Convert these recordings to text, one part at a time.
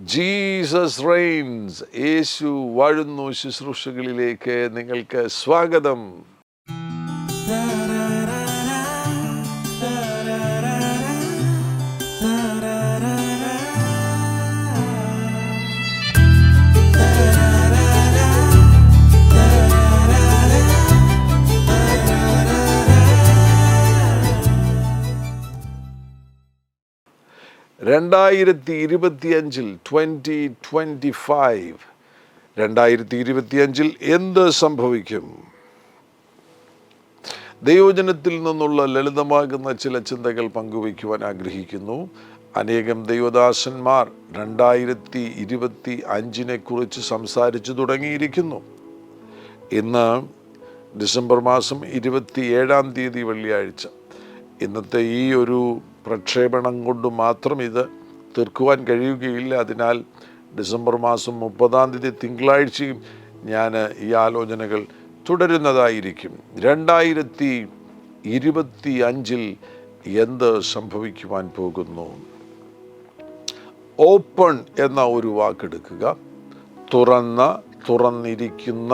Jesus Reigns, യേശു വാഴുന്നു ശുശ്രൂഷകളിലേക്ക് നിങ്ങൾക്ക് സ്വാഗതം. രണ്ടായിരത്തി 2025 എന്ത് സംഭവിക്കും? ദൈവജനത്തിൽ നിന്നുള്ള ലളിതമാകുന്ന ചില ചിന്തകൾ പങ്കുവയ്ക്കുവാൻ ആഗ്രഹിക്കുന്നു. അനേകം ദൈവദാസന്മാർ 2025 കുറിച്ച് സംസാരിച്ചു തുടങ്ങിയിരിക്കുന്നു. ഇന്ന് ഡിസംബർ മാസം 27 വെള്ളിയാഴ്ച. ഇന്നത്തെ ഈ ഒരു പ്രക്ഷേപണം കൊണ്ട് മാത്രം ഇത് തീർക്കുവാൻ കഴിയുകയില്ല. അതിനാൽ ഡിസംബർ മാസം 30 തിങ്കളാഴ്ചയും ഞാൻ ഈ ആലോചനകൾ തുടരുന്നതായിരിക്കും. 2025 എന്ത് സംഭവിക്കുവാൻ പോകുന്നു? ഓപ്പൺ എന്ന ഒരു വാക്കെടുക്കുക. തുറന്നിരിക്കുന്ന,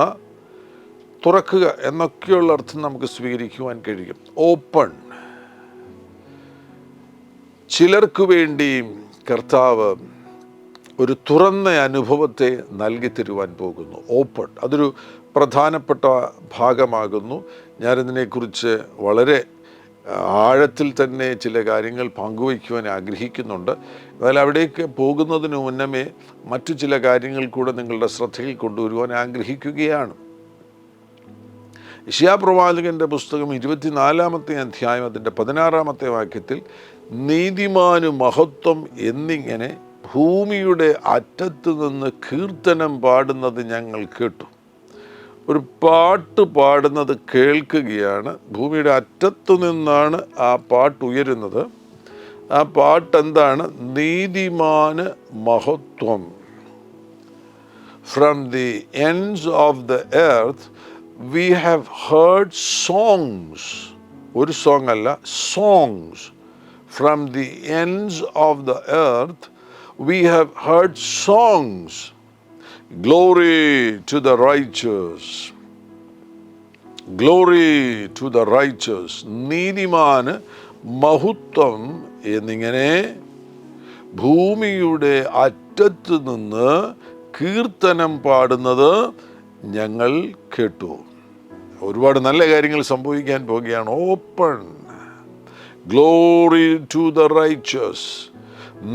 തുറക്കുക എന്നൊക്കെയുള്ള അർത്ഥം നമുക്ക് സ്വീകരിക്കുവാൻ കഴിയും. ഓപ്പൺ. ചിലർക്ക് വേണ്ടി കർത്താവ് ഒരു തുറന്ന അനുഭവത്തെ നൽകി തരുവാൻ പോകുന്നു. ഓപ്പൺ അതൊരു പ്രധാനപ്പെട്ട ഭാഗമാകുന്നു. ഞാനിതിനെക്കുറിച്ച് വളരെ ആഴത്തിൽ തന്നെ ചില കാര്യങ്ങൾ പങ്കുവയ്ക്കുവാൻ ആഗ്രഹിക്കുന്നുണ്ട്. എന്നാൽ അവിടേക്ക് പോകുന്നതിന് മുന്നമേ മറ്റു ചില കാര്യങ്ങൾ കൂടെ നിങ്ങളുടെ ശ്രദ്ധയിൽ കൊണ്ടുവരുവാൻ ആഗ്രഹിക്കുകയാണ്. യെശയ്യാപ്രവാചകന്റെ പുസ്തകം 24 അധ്യായം അതിൻ്റെ 16 വാക്യത്തിൽ നീതിമാനു മഹത്വം എന്നിങ്ങനെ ഭൂമിയുടെ അറ്റത്ത് നിന്ന് കീർത്തനം പാടുന്നത് ഞങ്ങൾ കേട്ടു. ഒരു പാട്ട് പാടുന്നത് കേൾക്കുകയാണ്. ഭൂമിയുടെ അറ്റത്തു നിന്നാണ് ആ പാട്ട് ഉയരുന്നത്. ആ പാട്ട് എന്താണ്? നീതിമാന് മഹത്വം. From the ends of the earth we have heard songs. ഒരു സോങ് അല്ല, songs. From the ends of the earth we have heard songs. Glory to the righteous. Glory to the righteous. നീതിമാന് മഹത്വം എന്നിങ്ങനെ ഭൂമിയുടെ അറ്റത്ത് നിന്ന് കീർത്തനം പാടുന്നത് ഞങ്ങൾ കേട്ടു. ഒരുപാട് നല്ല കാര്യങ്ങൾ സംഭവിക്കാൻ പോകുകയാണ്. Open. Glory to the righteous.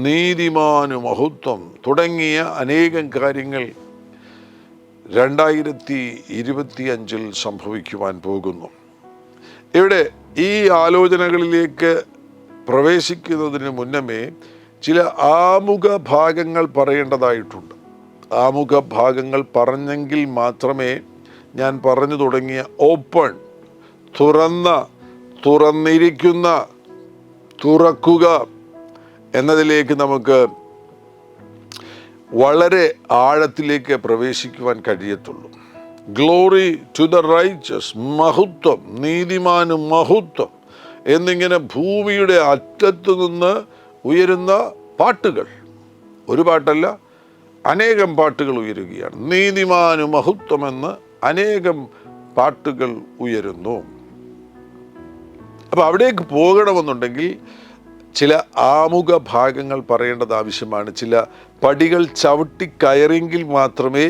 നീതിമാനു മഹത്വം തുടങ്ങിയ അനേകം കാര്യങ്ങൾ 2025 സംഭവിക്കുവാൻ പോകുന്നു. ഇവിടെ ഈ ആലോചനകളിലേക്ക് പ്രവേശിക്കുന്നതിന് മുന്നമേ ചില ആമുഖ ഭാഗങ്ങൾ പറയേണ്ടതായിട്ടുണ്ട്. ആമുഖ ഭാഗങ്ങൾ പറഞ്ഞെങ്കിൽ മാത്രമേ ഞാൻ പറഞ്ഞു തുടങ്ങിയ ഓപ്പൺ, തുറന്നിരിക്കുന്ന, തുറക്കുക എന്നതിലേക്ക് നമുക്ക് വളരെ ആഴത്തിലേക്ക് പ്രവേശിക്കുവാൻ കഴിയത്തുള്ളൂ. Glory to the righteous. മഹത്വം, നീതിമാനു മഹത്വം എന്നിങ്ങനെ ഭൂമിയുടെ അറ്റത്തു നിന്ന് ഉയരുന്ന പാട്ടുകൾ. ഒരു പാട്ടല്ല, അനേകം പാട്ടുകൾ ഉയരുകയാണ്. നീതിമാനു മഹത്വമെന്ന് അനേകം പാട്ടുകൾ ഉയരുന്നു. അപ്പം അവിടേക്ക് പോകണമെന്നുണ്ടെങ്കിൽ ചില ആമുഖ ഭാഗങ്ങൾ പറയേണ്ടത് ആവശ്യമാണ്. ചില പടികൾ ചവിട്ടി കയറിയെങ്കിൽ മാത്രമേ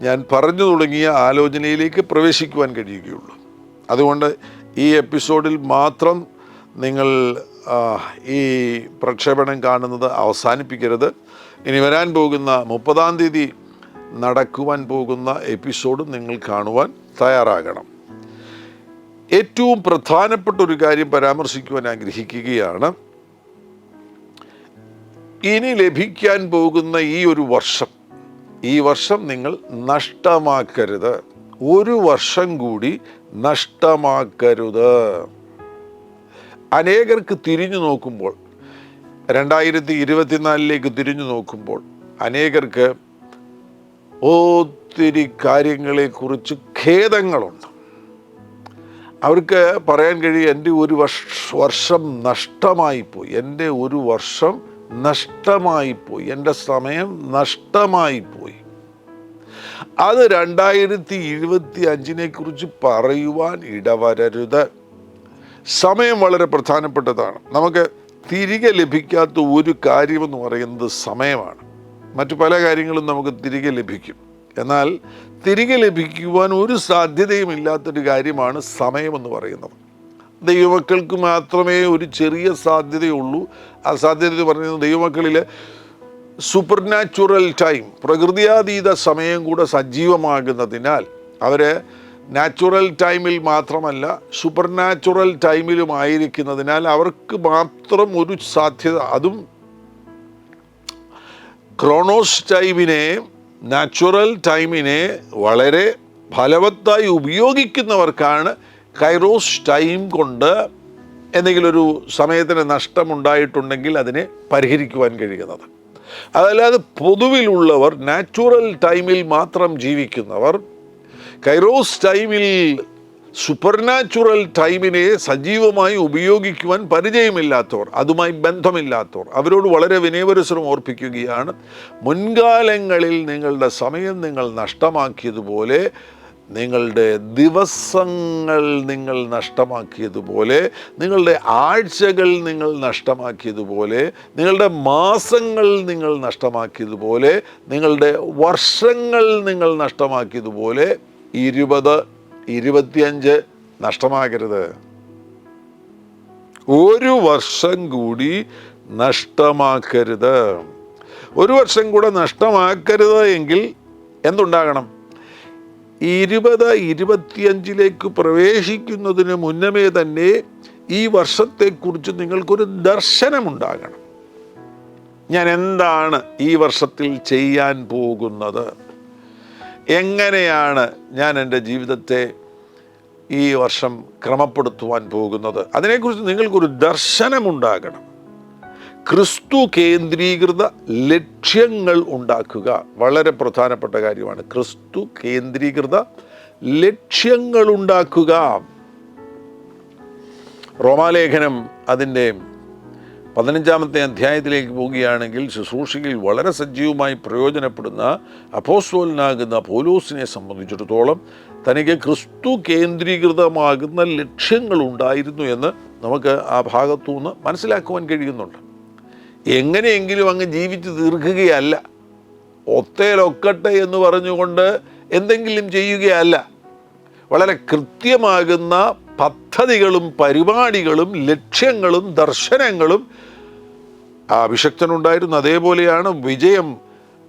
ഞാൻ പറഞ്ഞു തുടങ്ങിയ ആലോചനയിലേക്ക് പ്രവേശിക്കുവാൻ കഴിയുകയുള്ളൂ. അതുകൊണ്ട് ഈ എപ്പിസോഡിൽ മാത്രം നിങ്ങൾ ഈ പ്രക്ഷേപണം കാണുന്നത് അവസാനിപ്പിക്കരുത്. ഇനി വരാൻ പോകുന്ന 30 നടക്കുവാൻ പോകുന്ന എപ്പിസോഡ് നിങ്ങൾ കാണുവാൻ തയ്യാറാകണം. ഏറ്റവും പ്രധാനപ്പെട്ട ഒരു കാര്യം പരാമർശിക്കുവാൻ ആഗ്രഹിക്കുകയാണ്. ഇനി ലഭിക്കാൻ പോകുന്ന ഈ വർഷം നിങ്ങൾ നഷ്ടമാക്കരുത്. ഒരു വർഷം കൂടി നഷ്ടമാക്കരുത്. അനേകർക്ക് തിരിഞ്ഞു നോക്കുമ്പോൾ, 2024 തിരിഞ്ഞു നോക്കുമ്പോൾ അനേകർക്ക് ഒത്തിരി കാര്യങ്ങളെക്കുറിച്ച് ഖേദങ്ങളുണ്ട്. അവർക്ക് പറയാൻ കഴിയും, എൻ്റെ ഒരു വർഷം നഷ്ടമായിപ്പോയി, എൻ്റെ ഒരു വർഷം നഷ്ടമായിപ്പോയി, എൻ്റെ സമയം നഷ്ടമായിപ്പോയി. അത് 2025 കുറിച്ച് പറയുവാൻ ഇടവരരുത്. സമയം വളരെ പ്രധാനപ്പെട്ടതാണ്. നമുക്ക് തിരികെ ലഭിക്കാത്ത ഒരു കാര്യമെന്ന് പറയുന്നത് സമയമാണ്. മറ്റു പല കാര്യങ്ങളും നമുക്ക് തിരികെ ലഭിക്കും, എന്നാൽ തിരികെ ലഭിക്കുവാൻ ഒരു സാധ്യതയും ഇല്ലാത്തൊരു കാര്യമാണ് സമയമെന്ന് പറയുന്നത്. ദൈവമക്കൾക്ക് മാത്രമേ ഒരു ചെറിയ സാധ്യതയുള്ളൂ. ആ സാധ്യത എന്ന് പറയുന്നത് ദൈവമക്കളിൽ സൂപ്പർ നാച്ചുറൽ ടൈം, പ്രകൃതിയാതീത സമയം കൂടെ സജീവമാകുന്നതിനാൽ അവർ നാച്ചുറൽ ടൈമിൽ മാത്രമല്ല സൂപ്പർ നാച്ചുറൽ ടൈമിലും ആയിരിക്കുന്നതിനാൽ അവർക്ക് മാത്രം ഒരു സാധ്യത, അതും ക്രോണോസ് ടൈമിനെ, നാച്ചുറൽ ടൈമിനെ വളരെ ഫലവത്തായി ഉപയോഗിക്കുന്നവർക്കാണ് കൈറോസ് ടൈം കൊണ്ട് എന്തെങ്കിലും ഒരു സമയത്തിന് നഷ്ടമുണ്ടായിട്ടുണ്ടെങ്കിൽ അതിനെ പരിഹരിക്കുവാൻ കഴിയുന്നത്. അതല്ലാതെ പൊതുവിലുള്ളവർ, നാച്ചുറൽ ടൈമിൽ മാത്രം ജീവിക്കുന്നവർ, കൈറോസ് ടൈമിൽ സൂപ്പർ നാച്ചുറൽ ടൈമിനെ സജീവമായി ഉപയോഗിക്കുവാൻ പരിചയമില്ലാത്തവർ, അതുമായി ബന്ധമില്ലാത്തവർ, അവരോട് വളരെ വിനയപരിസരം ഓർപ്പിക്കുകയാണ്, മുൻകാലങ്ങളിൽ നിങ്ങളുടെ സമയം നിങ്ങൾ നഷ്ടമാക്കിയതുപോലെ, നിങ്ങളുടെ ദിവസങ്ങൾ നിങ്ങൾ നഷ്ടമാക്കിയതുപോലെ, നിങ്ങളുടെ ആഴ്ചകൾ നിങ്ങൾ നഷ്ടമാക്കിയതുപോലെ, നിങ്ങളുടെ മാസങ്ങൾ നിങ്ങൾ നഷ്ടമാക്കിയതുപോലെ, നിങ്ങളുടെ വർഷങ്ങൾ നിങ്ങൾ നഷ്ടമാക്കിയതുപോലെ 20, 25 നഷ്ടമാക്കരുത്. ഒരു വർഷം കൂടി നഷ്ടമാക്കരുത്. ഒരു വർഷം കൂടെ നഷ്ടമാക്കരുത് എങ്കിൽ എന്തുണ്ടാകണം? 2025 പ്രവേശിക്കുന്നതിന് മുന്നമേ തന്നെ ഈ വർഷത്തെക്കുറിച്ച് നിങ്ങൾക്കൊരു ദർശനമുണ്ടാകണം. ഞാൻ എന്താണ് ഈ വർഷത്തിൽ ചെയ്യാൻ പോകുന്നത്? എങ്ങനെയാണ് ഞാൻ എൻ്റെ ജീവിതത്തെ ഈ വർഷം ക്രമപ്പെടുത്തുവാൻ പോകുന്നത്? അതിനെക്കുറിച്ച് നിങ്ങൾക്കൊരു ദർശനമുണ്ടാകണം. ക്രിസ്തു കേന്ദ്രീകൃത ലക്ഷ്യങ്ങൾ ഉണ്ടാക്കുക വളരെ പ്രധാനപ്പെട്ട കാര്യമാണ്. ക്രിസ്തു കേന്ദ്രീകൃത ലക്ഷ്യങ്ങൾ ഉണ്ടാക്കുക. റോമാലേഖനം അതിൻ്റെ 15-ാമത്തെ അധ്യായത്തിലേക്ക് പോവുകയാണെങ്കിൽ ശുശ്രൂഷയിൽ വളരെ സജീവമായി പ്രയോജനപ്പെടുന്ന അപ്പോസ്തലനാകുന്ന പൗലോസിനെ സംബന്ധിച്ചിടത്തോളം തനിക്ക് ക്രിസ്തു കേന്ദ്രീകൃതമാകുന്ന ലക്ഷ്യങ്ങൾ ഉണ്ടായിരുന്നു എന്ന് നമുക്ക് ആ ഭാഗത്തുനിന്ന് മനസ്സിലാക്കുവാൻ കഴിയുന്നുണ്ട്. എങ്ങനെയെങ്കിലും അങ്ങ് ജീവിച്ച് തീർക്കുകയല്ല, ഒത്തേലൊക്കട്ടെ എന്ന് പറഞ്ഞുകൊണ്ട് എന്തെങ്കിലും ചെയ്യുകയല്ല. വളരെ കൃത്യമാകുന്ന പദ്ധതികളും പരിപാടികളും ലക്ഷ്യങ്ങളും ദർശനങ്ങളും ആ അഭിഷക്തനുണ്ടായിരുന്നു. അതേപോലെയാണ് വിജയം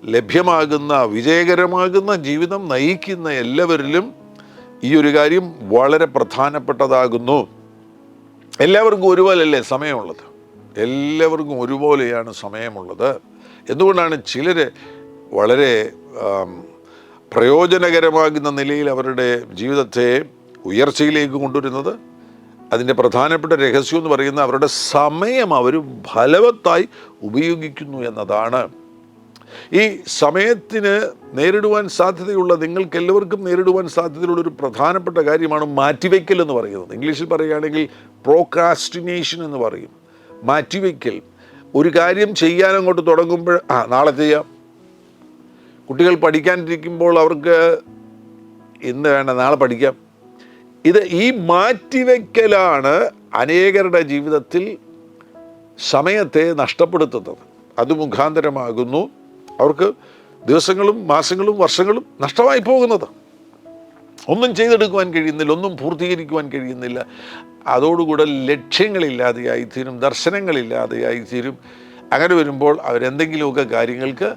ലഭ്യമാകുന്ന, വിജയകരമാകുന്ന ജീവിതം നയിക്കുന്ന എല്ലാവരിലും ഈ ഒരു കാര്യം വളരെ പ്രധാനപ്പെട്ടതാകുന്നു. എല്ലാവർക്കും ഒരുപോലെയല്ലേ സമയമുള്ളത്? എല്ലാവർക്കും ഒരുപോലെയാണ് സമയമുള്ളത്. എന്തുകൊണ്ടാണ് ചിലർ വളരെ പ്രയോജനകരമാകുന്ന നിലയിൽ അവരുടെ ജീവിതത്തെ ഉയർച്ചയിലേക്ക് കൊണ്ടുവരുന്നത്? അതിൻ്റെ പ്രധാനപ്പെട്ട രഹസ്യം എന്ന് പറയുന്നത് അവരുടെ സമയം അവർ ഫലവത്തായി ഉപയോഗിക്കുന്നു എന്നതാണ്. ഈ സമയത്തിന് നേരിടുവാൻ സാധ്യതയുള്ള, നിങ്ങൾക്കെല്ലാവർക്കും നേരിടുവാൻ സാധ്യതയുള്ളൊരു പ്രധാനപ്പെട്ട കാര്യമാണ് മാറ്റിവെക്കൽ എന്ന് പറയുന്നത്. ഇംഗ്ലീഷിൽ പറയുകയാണെങ്കിൽ പ്രോക്രാസ്റ്റിനേഷൻ എന്ന് പറയും. മാറ്റിവെക്കൽ. ഒരു കാര്യം ചെയ്യാൻ അങ്ങോട്ട് തുടങ്ങുമ്പോൾ നാളെ ചെയ്യാം. കുട്ടികൾ പഠിക്കാനിരിക്കുമ്പോൾ അവർക്ക് ഇന്ന് വേണ്ട, നാളെ പഠിക്കാം. ഈ മാറ്റിവെക്കലാണ് അനേകരുടെ ജീവിതത്തിൽ സമയത്തെ നഷ്ടപ്പെടുത്തുന്നത്. അത് മുഖാന്തരമാകുന്നു അവർക്ക് ദിവസങ്ങളും മാസങ്ങളും വർഷങ്ങളും നഷ്ടമായി പോകുന്നത്. ഒന്നും ചെയ്തെടുക്കുവാൻ കഴിയുന്നില്ല, ഒന്നും പൂർത്തീകരിക്കുവാൻ കഴിയുന്നില്ല. അതോടുകൂടെ ലക്ഷ്യങ്ങളില്ലാതെയായിത്തീരും, ദർശനങ്ങളില്ലാതെയായിത്തീരും. അങ്ങനെ വരുമ്പോൾ അവരെന്തെങ്കിലുമൊക്കെ കാര്യങ്ങൾക്ക്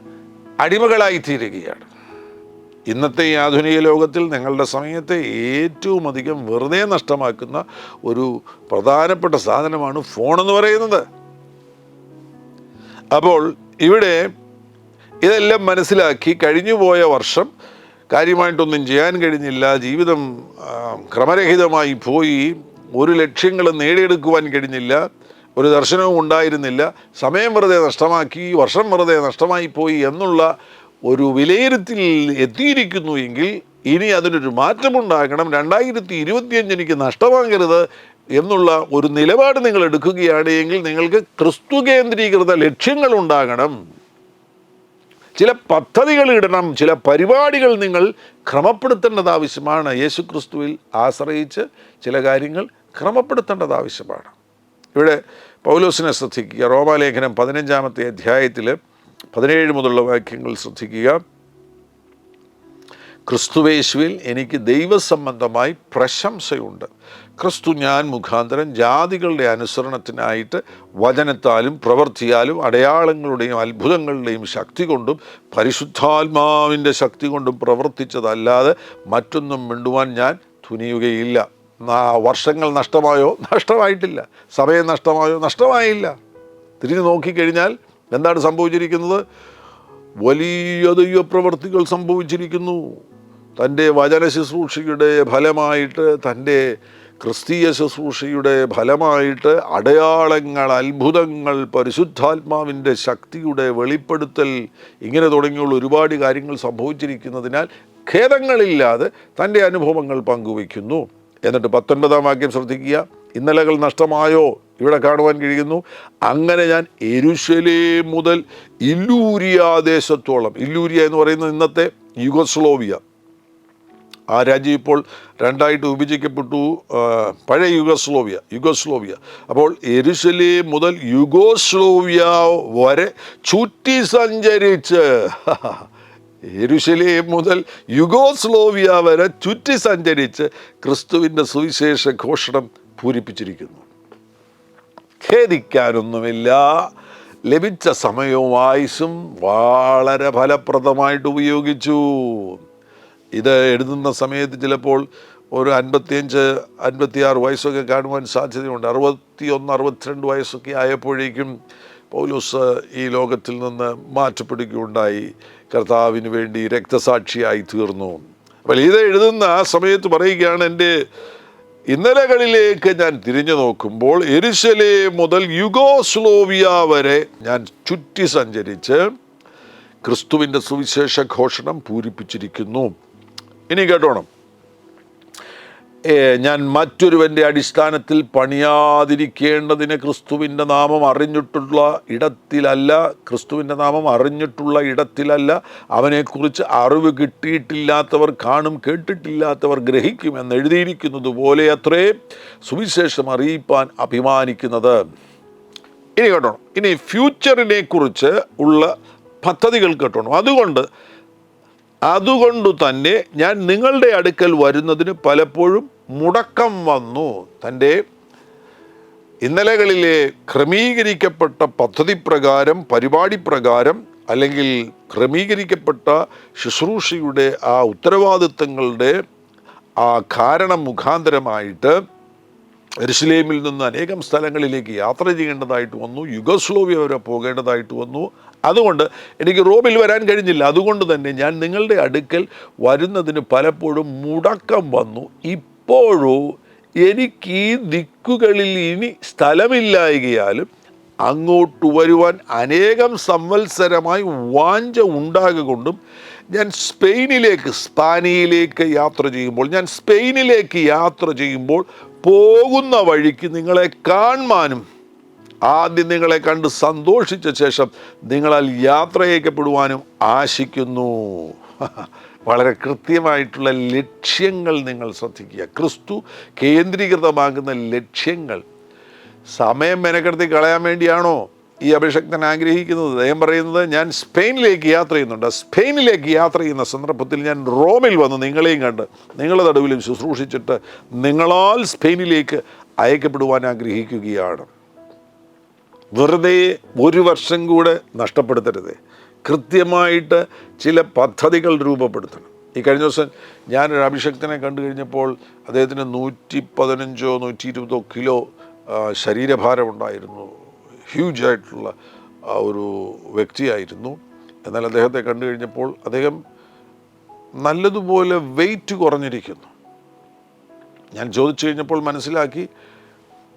അടിമകളായിത്തീരുകയാണ്. ഇന്നത്തെ ഈ ആധുനിക ലോകത്തിൽ നിങ്ങളുടെ സമയത്തെ ഏറ്റവും അധികം വെറുതെ നഷ്ടമാക്കുന്ന ഒരു പ്രധാനപ്പെട്ട സാധനമാണ് ഫോണെന്ന് പറയുന്നത്. അപ്പോൾ ഇവിടെ ഇതെല്ലാം മനസ്സിലാക്കി കഴിഞ്ഞുപോയ വർഷം കാര്യമായിട്ടൊന്നും ചെയ്യാൻ കഴിഞ്ഞില്ല, ജീവിതം ക്രമരഹിതമായി പോയി, ഒരു ലക്ഷ്യങ്ങളും നേടിയെടുക്കുവാൻ കഴിഞ്ഞില്ല, ഒരു ദർശനവും ഉണ്ടായിരുന്നില്ല, സമയം വെറുതെ നഷ്ടമാക്കി, വർഷം വെറുതെ നഷ്ടമായി പോയി എന്നുള്ള ഒരു വിലയിരുത്തൽ എത്തിയിരിക്കുന്നു എങ്കിൽ ഇനി അതിനൊരു മാറ്റമുണ്ടാകണം. 2025 എനിക്ക് നഷ്ടമാകരുത് എന്നുള്ള ഒരു നിലപാട് നിങ്ങൾ എടുക്കുകയാണ് എങ്കിൽ നിങ്ങൾക്ക് ക്രിസ്തു കേന്ദ്രീകൃത ലക്ഷ്യങ്ങൾ ഉണ്ടാകണം. ചില പദ്ധതികൾ ഇടണം, ചില പരിപാടികൾ നിങ്ങൾ ക്രമപ്പെടുത്തേണ്ടത് ആവശ്യമാണ്. യേശു ക്രിസ്തുവിൽ ആശ്രയിച്ച് ചില കാര്യങ്ങൾ ക്രമപ്പെടുത്തേണ്ടത് ആവശ്യമാണ്. ഇവിടെ പൗലോസിനെ ശ്രദ്ധിക്കുക. റോമാലേഖനം 15-ാമത്തെ അധ്യായത്തിൽ 17 മുതലുള്ള വാക്യങ്ങൾ ശ്രദ്ധിക്കുക. ക്രിസ്തുവേശുവിൽ എനിക്ക് ദൈവസംബന്ധമായി പ്രശംസയുണ്ട്. ക്രിസ്തു ഞാൻ മുഖാന്തരം ജാതികളുടെ അനുസരണത്തിനായിട്ട് വചനത്താലും പ്രവൃത്തിയാലും അടയാളങ്ങളുടെയും അത്ഭുതങ്ങളുടെയും ശക്തി കൊണ്ടും പരിശുദ്ധാത്മാവിൻ്റെ ശക്തി കൊണ്ടും പ്രവർത്തിച്ചതല്ലാതെ മറ്റൊന്നും മിണ്ടുവാൻ ഞാൻ തുനിയുകയില്ല. വർഷങ്ങൾ നഷ്ടമായോ? നഷ്ടമായിട്ടില്ല. സമയം നഷ്ടമായോ? നഷ്ടമായില്ല. തിരിഞ്ഞു നോക്കിക്കഴിഞ്ഞാൽ എന്താണ് സംഭവിച്ചിരിക്കുന്നത്? വലിയ ദൈവപ്രവൃത്തികൾ സംഭവിച്ചിരിക്കുന്നു. തൻ്റെ വചന ശുശ്രൂഷയുടെ ഫലമായിട്ട്, തൻ്റെ ക്രിസ്തീയ ശുശ്രൂഷയുടെ ഫലമായിട്ട് അടയാളങ്ങൾ, അത്ഭുതങ്ങൾ, പരിശുദ്ധാത്മാവിൻ്റെ ശക്തിയുടെ വെളിപ്പെടുത്തൽ, ഇങ്ങനെ തുടങ്ങിയുള്ള ഒരുപാട് കാര്യങ്ങൾ സംഭവിച്ചിരിക്കുന്നതിനാൽ ഖേദങ്ങളില്ലാതെ തൻ്റെ അനുഭവങ്ങൾ പങ്കുവയ്ക്കുന്നു. എന്നിട്ട് 19-ാം വാക്യം ശ്രദ്ധിക്കുക. ഇന്നലകൾ നഷ്ടമായോ? ഇവിടെ കാണുവാൻ കഴിയുന്നു. അങ്ങനെ ഞാൻ യെരൂശലേം മുതൽ ഇല്ലൂരിയ ദേശത്തോളം, ഇല്ലൂരിയ എന്ന് പറയുന്നത് ഇന്നത്തെ യുഗോസ്ലോവിയ, ആ രാജ്യം ഇപ്പോൾ രണ്ടായിട്ട് വിഭജിക്കപ്പെട്ടു. പഴയ യുഗോസ്ലോവിയ. അപ്പോൾ യെരൂശലേം മുതൽ യുഗോസ്ലോവിയ വരെ ചുറ്റി സഞ്ചരിച്ച്, യെരൂശലേം മുതൽ യുഗോസ്ലോവിയ വരെ ചുറ്റി സഞ്ചരിച്ച് ക്രിസ്തുവിൻ്റെ സുവിശേഷ ഘോഷണം പൂരിപ്പിച്ചിരിക്കുന്നു. ഖേദിക്കാനൊന്നുമില്ല. ലഭിച്ച സമയവും ആയുസ്സും വളരെ ഫലപ്രദമായിട്ട് ഉപയോഗിച്ചു. ഇത് എഴുതുന്ന സമയത്ത് ചിലപ്പോൾ ഒരു 55-56 വയസ്സൊക്കെ കാണുവാൻ സാധ്യതയുണ്ട്. 61-62 വയസ്സൊക്കെ ആയപ്പോഴേക്കും പൗലോസ് ഈ ലോകത്തിൽ നിന്ന് മാറ്റപ്പെടുകയുണ്ടായി. കർത്താവിന് വേണ്ടി രക്തസാക്ഷിയായി തീർന്നു. അപ്പോൾ ഇത് എഴുതുന്ന ആ സമയത്ത് പറയുകയാണ്, എൻ്റെ ഇന്നലകളിലേക്ക് ഞാൻ തിരിഞ്ഞു നോക്കുമ്പോൾ യെരൂശലേം മുതൽ യുഗോസ്ലോവിയ വരെ ഞാൻ ചുറ്റി സഞ്ചരിച്ച് ക്രിസ്തുവിൻ്റെ സുവിശേഷ ഘോഷണം പൂരിപ്പിച്ചിരിക്കുന്നു. ഇനി കേട്ടോണം. ഞാൻ മറ്റൊരുവൻ്റെ അടിസ്ഥാനത്തിൽ പണിയാതിരിക്കേണ്ടതിന് ക്രിസ്തുവിൻ്റെ നാമം അറിഞ്ഞിട്ടുള്ള ഇടത്തിലല്ല, അവനെക്കുറിച്ച് അറിവ് കിട്ടിയിട്ടില്ലാത്തവർ കാണും, കേട്ടിട്ടില്ലാത്തവർ ഗ്രഹിക്കും എന്ന് എഴുതിയിരിക്കുന്നത് പോലെ അത്രേ സുവിശേഷം അറിയിപ്പാൻ അഭിമാനിക്കുന്നത്. ഇനി കേട്ടോണം. ഇനി ഫ്യൂച്ചറിനെ കുറിച്ച് ഉള്ള പദ്ധതികൾ കേട്ടോണം. അതുകൊണ്ട് തന്നെ ഞാൻ നിങ്ങളുടെ അടുക്കൽ വരുന്നതിന് പലപ്പോഴും മുടക്കം വന്നു. തൻ്റെ ഇന്നലകളിലെ ക്രമീകരിക്കപ്പെട്ട പദ്ധതി പ്രകാരം, പരിപാടി പ്രകാരം, അല്ലെങ്കിൽ ക്രമീകരിക്കപ്പെട്ട ശുശ്രൂഷയുടെ ആ ഉത്തരവാദിത്തങ്ങളുടെ ആ കാരണം മുഖാന്തരമായിട്ട് യെരൂശലേമിൽ നിന്ന് അനേകം സ്ഥലങ്ങളിലേക്ക് യാത്ര ചെയ്യേണ്ടതായിട്ട് വന്നു. യുഗോസ്ലോവിയ വരെ പോകേണ്ടതായിട്ട് വന്നു. അതുകൊണ്ട് എനിക്ക് റോമിൽ വരാൻ കഴിഞ്ഞില്ല. അതുകൊണ്ട് തന്നെ ഞാൻ നിങ്ങളുടെ അടുക്കൽ വരുന്നതിന് പലപ്പോഴും മുടക്കം വന്നു. ഇപ്പോഴോ എനിക്ക് ഈ ദിക്കുകളിൽ ഇനി സ്ഥലമില്ലായകയാലും അങ്ങോട്ട് വരുവാൻ അനേകം സംവത്സരമായി വാഞ്ച ഉണ്ടാകൊണ്ടും ഞാൻ സ്പെയിനിലേക്ക് യാത്ര ചെയ്യുമ്പോൾ പോകുന്ന വഴിക്ക് നിങ്ങളെ കാണുവാനും ആദ്യം നിങ്ങളെ കണ്ട് സന്തോഷിച്ച ശേഷം നിങ്ങളാൽ യാത്ര അയക്കപ്പെടുവാനും ആശിക്കുന്നു. വളരെ കൃത്യമായിട്ടുള്ള ലക്ഷ്യങ്ങൾ നിങ്ങൾ ശ്രദ്ധിക്കുക. ക്രിസ്തു കേന്ദ്രീകൃതമാകുന്ന ലക്ഷ്യങ്ങൾ. സമയം മെനക്കെടുത്തി കളയാൻ വേണ്ടിയാണോ ഈ അഭിഷക്തൻ ആഗ്രഹിക്കുന്നത്? അദ്ദേഹം പറയുന്നത്, ഞാൻ സ്പെയിനിലേക്ക് യാത്ര ചെയ്യുന്നുണ്ട്. സ്പെയിനിലേക്ക് യാത്ര ചെയ്യുന്ന സന്ദർഭത്തിൽ ഞാൻ റോമിൽ വന്ന് നിങ്ങളെയും കണ്ട് നിങ്ങളുടെ നടുവിലും ശുശ്രൂഷിച്ചിട്ട് നിങ്ങളാൽ സ്പെയിനിലേക്ക് അയക്കപ്പെടുവാൻ ആഗ്രഹിക്കുകയാണ്. വെറുതെ ഒരു വർഷം കൂടെ നഷ്ടപ്പെടുത്തരുത്. കൃത്യമായിട്ട് ചില പദ്ധതികൾ രൂപപ്പെടുത്തണം. ഈ കഴിഞ്ഞ ദിവസം ഞാനൊരു അഭിഷക്തനെ കണ്ടു കഴിഞ്ഞപ്പോൾ അദ്ദേഹത്തിന് 115-120 കിലോ ശരീരഭാരം ഉണ്ടായിരുന്നു. ഹ്യൂജായിട്ടുള്ള ഒരു വ്യക്തിയായിരുന്നു. എന്നാൽ അദ്ദേഹത്തെ കണ്ടു കഴിഞ്ഞപ്പോൾ അദ്ദേഹം നല്ലതുപോലെ വെയിറ്റ് കുറഞ്ഞിരിക്കുന്നു. ഞാൻ ചോദിച്ചു കഴിഞ്ഞപ്പോൾ മനസ്സിലാക്കി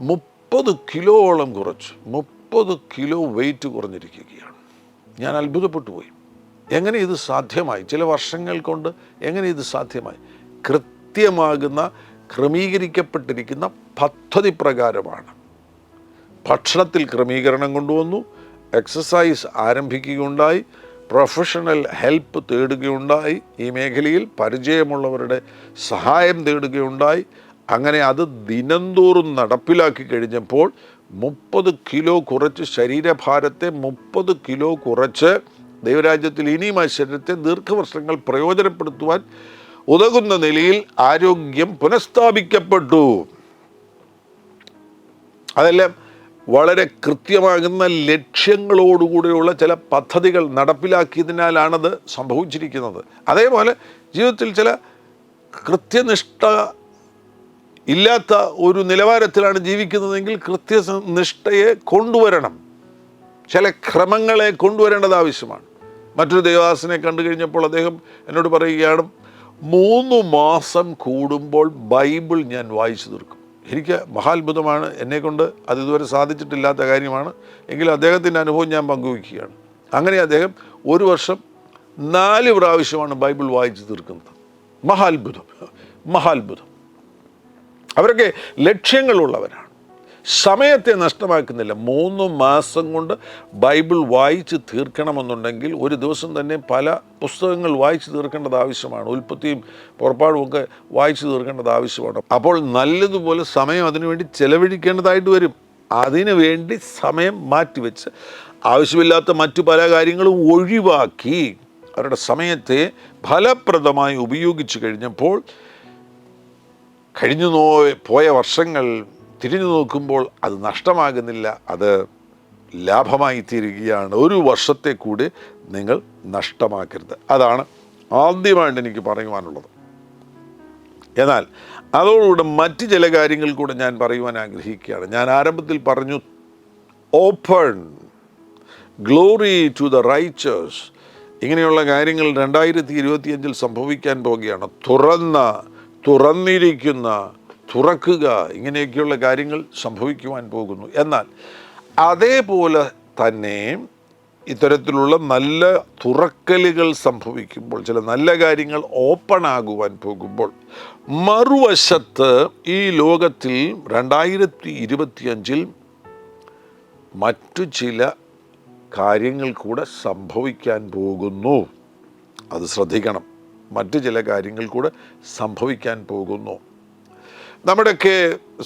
30 കിലോയോളം കുറച്ചു. 30 കിലോ വെയിറ്റ് കുറഞ്ഞിരിക്കുകയാണ്. ഞാൻ അത്ഭുതപ്പെട്ടു പോയി. എങ്ങനെ ഇത് സാധ്യമായി? ചില വർഷങ്ങൾ കൊണ്ട് എങ്ങനെ ഇത് സാധ്യമായി? കൃത്യമാകുന്ന ക്രമീകരിക്കപ്പെട്ടിരിക്കുന്ന പദ്ധതി പ്രകാരമാണ്. ഭക്ഷണത്തിൽ ക്രമീകരണം കൊണ്ടുവന്നു, എക്സസൈസ് ആരംഭിക്കുകയുണ്ടായി, പ്രൊഫഷണൽ ഹെൽപ്പ് തേടുകയുണ്ടായി, ഈ മേഖലയിൽ പരിചയമുള്ളവരുടെ സഹായം തേടുകയുണ്ടായി. അങ്ങനെ അത് ദിനംതോറും നടപ്പിലാക്കി കഴിഞ്ഞപ്പോൾ 30 കിലോ കുറച്ച്, ശരീരഭാരത്തെ 30 കിലോ കുറച്ച് ദൈവരാജ്യത്തിൽ ഇനിയും ആ ശരീരത്തെ ദീർഘവർഷങ്ങൾ പ്രയോജനപ്പെടുത്തുവാൻ ഉതകുന്ന നിലയിൽ ആരോഗ്യം പുനഃസ്ഥാപിക്കപ്പെട്ടു. അതെല്ലാം വളരെ കൃത്യമാകുന്ന ലക്ഷ്യങ്ങളോടുകൂടിയുള്ള ചില പദ്ധതികൾ നടപ്പിലാക്കിയതിനാലാണത് സംഭവിച്ചിരിക്കുന്നത്. അതേപോലെ ജീവിതത്തിൽ ചില കൃത്യനിഷ്ഠ ഇല്ലാത്ത ഒരു നിലവാരത്തിലാണ് ജീവിക്കുന്നതെങ്കിൽ കൃത്യനിഷ്ഠയെ കൊണ്ടുവരണം, ചില ക്രമങ്ങളെ കൊണ്ടുവരേണ്ടത് ആവശ്യമാണ്. മറ്റൊരു ദേവദാസനെ കണ്ടു കഴിഞ്ഞപ്പോൾ അദ്ദേഹം എന്നോട് പറയുകയാണ്, 3 മാസം കൂടുമ്പോൾ ബൈബിൾ ഞാൻ വായിച്ചു തീർക്കും. എനിക്ക് മഹാത്ഭുതമാണ്, എന്നെക്കൊണ്ട് അത് ഇതുവരെ സാധിച്ചിട്ടില്ലാത്ത കാര്യമാണ്. എങ്കിലും അദ്ദേഹത്തിൻ്റെ അനുഭവം ഞാൻ പങ്കുവയ്ക്കുകയാണ്. അങ്ങനെ അദ്ദേഹം 1 വർഷം 4 പ്രാവശ്യമാണ് ബൈബിൾ വായിച്ചു തീർക്കുന്നത്. മഹാത്ഭുതം, മഹാത്ഭുതം. അവരൊക്കെ ലക്ഷ്യങ്ങളുള്ളവരാണ്, സമയത്തെ നഷ്ടമാക്കുന്നില്ല. 3 മാസം കൊണ്ട് ബൈബിൾ വായിച്ച് തീർക്കണമെന്നുണ്ടെങ്കിൽ ഒരു ദിവസം തന്നെ പല പുസ്തകങ്ങൾ വായിച്ച് തീർക്കേണ്ടത് ആവശ്യമാണ്. ഉൽപ്പത്തിയും പുറപ്പാടും ഒക്കെ വായിച്ച് തീർക്കേണ്ടത് ആവശ്യമാണ്. അപ്പോൾ നല്ലതുപോലെ സമയം അതിനുവേണ്ടി ചെലവഴിക്കേണ്ടതായിട്ട് വരും. അതിനു വേണ്ടി സമയം മാറ്റിവെച്ച് ആവശ്യമില്ലാത്ത മറ്റു പല കാര്യങ്ങളും ഒഴിവാക്കി അവരുടെ സമയത്തെ ഫലപ്രദമായി ഉപയോഗിച്ച് കഴിഞ്ഞപ്പോൾ കഴിഞ്ഞു പോയ വർഷങ്ങൾ തിരിഞ്ഞു നോക്കുമ്പോൾ അത് നഷ്ടമാകുന്നില്ല, അത് ലാഭമായി തീരുകയാണ്. ഒരു വർഷത്തെ കൂടി നിങ്ങൾ നഷ്ടമാക്കരുത്. അതാണ് ആദ്യമായിട്ട് എനിക്ക് പറയുവാനുള്ളത്. എന്നാൽ അതോടുകൂടെ മറ്റ് ചില കാര്യങ്ങൾ കൂടെ ഞാൻ പറയുവാൻ ആഗ്രഹിക്കുകയാണ്. ഞാൻ ആരംഭത്തിൽ പറഞ്ഞു, ഓപ്പൺ ഗ്ലോറി ടു ദ റൈച്ചേഴ്സ്. ഇങ്ങനെയുള്ള കാര്യങ്ങൾ 2025 സംഭവിക്കാൻ പോവുകയാണ്. തുറന്നിരിക്കുന്ന, തുറക്കുക, ഇങ്ങനെയൊക്കെയുള്ള കാര്യങ്ങൾ സംഭവിക്കുവാൻ പോകുന്നു. എന്നാൽ അതേപോലെ തന്നെ ഇത്തരത്തിലുള്ള നല്ല തുറക്കലുകൾ സംഭവിക്കുമ്പോൾ, ചില നല്ല കാര്യങ്ങൾ ഓപ്പൺ ആകുവാൻ പോകുമ്പോൾ, മറുവശത്ത് ഈ ലോകത്തിൽ 2025 മറ്റു ചില കാര്യങ്ങൾ കൂടെ സംഭവിക്കാൻ പോകുന്നു. അത് ശ്രദ്ധിക്കണം. മറ്റു ചില കാര്യങ്ങൾ കൂടെ സംഭവിക്കാൻ പോകുന്നു. നമ്മുടെയൊക്കെ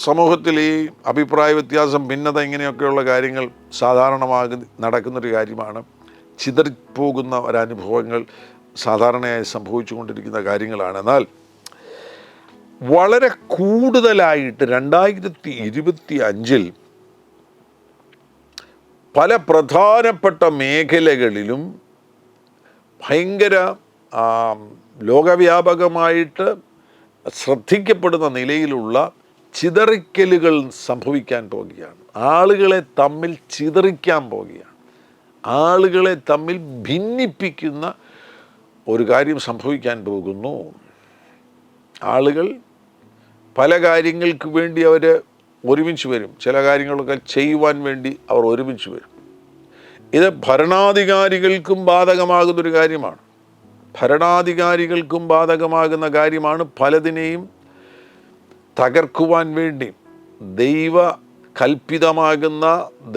സമൂഹത്തിൽ ഈ അഭിപ്രായ വ്യത്യാസം, ഭിന്നത, ഇങ്ങനെയൊക്കെയുള്ള കാര്യങ്ങൾ നടക്കുന്നൊരു കാര്യമാണ്. ചിതറിപ്പോകുന്ന ഒരനുഭവങ്ങൾ സാധാരണയായി സംഭവിച്ചു കൊണ്ടിരിക്കുന്ന കാര്യങ്ങളാണ്. എന്നാൽ വളരെ കൂടുതലായിട്ട് 2025 പല പ്രധാനപ്പെട്ട മേഖലകളിലും ഭയങ്കര ലോകവ്യാപകമായിട്ട് ശ്രദ്ധിക്കപ്പെടുന്ന നിലയിലുള്ള ചിതറിക്കലുകൾ സംഭവിക്കാൻ പോവുകയാണ്. ആളുകളെ തമ്മിൽ ചിതറിക്കാൻ പോവുകയാണ്. ആളുകളെ തമ്മിൽ ഭിന്നിപ്പിക്കുന്ന ഒരു കാര്യം സംഭവിക്കാൻ പോകുന്നു. ആളുകൾ പല കാര്യങ്ങൾക്ക് വേണ്ടി അവർ ഒരുമിച്ച് വരും. ചില കാര്യങ്ങളൊക്കെ ചെയ്യുവാൻ വേണ്ടി അവർ ഒരുമിച്ച് വരും. ഇത് ഭരണാധികാരികൾക്കും ബാധകമാകുന്നൊരു കാര്യമാണ്. ഭരണാധികാരികൾക്കും ബാധകമാകുന്ന കാര്യമാണ്. പലതിനെയും തകർക്കുവാൻ വേണ്ടി ദൈവ കൽപ്പിതമാകുന്ന,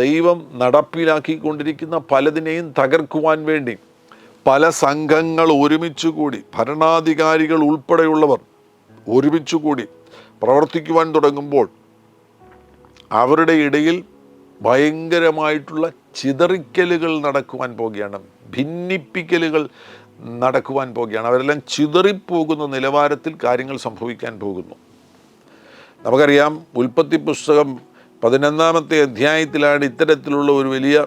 ദൈവം നടപ്പിലാക്കിക്കൊണ്ടിരിക്കുന്ന പലതിനെയും തകർക്കുവാൻ വേണ്ടി പല സംഘങ്ങൾ ഒരുമിച്ച് കൂടി, ഭരണാധികാരികൾ ഉൾപ്പെടെയുള്ളവർ ഒരുമിച്ച് കൂടി പ്രവർത്തിക്കുവാൻ തുടങ്ങുമ്പോൾ അവരുടെ ഇടയിൽ ഭയങ്കരമായിട്ടുള്ള ചിതറിക്കലുകൾ നടക്കുവാൻ പോകുകയാണ്. ഭിന്നിപ്പിക്കലുകൾ നടക്കുവാൻ പോകുകയാണ്. അവരെല്ലാം ചിതറിപ്പോകുന്ന നിലവാരത്തിൽ കാര്യങ്ങൾ സംഭവിക്കാൻ പോകുന്നു. നമുക്കറിയാം, ഉൽപ്പത്തി പുസ്തകം 11-ാമത്തെ അധ്യായത്തിലാണ് ഇത്തരത്തിലുള്ള ഒരു വലിയ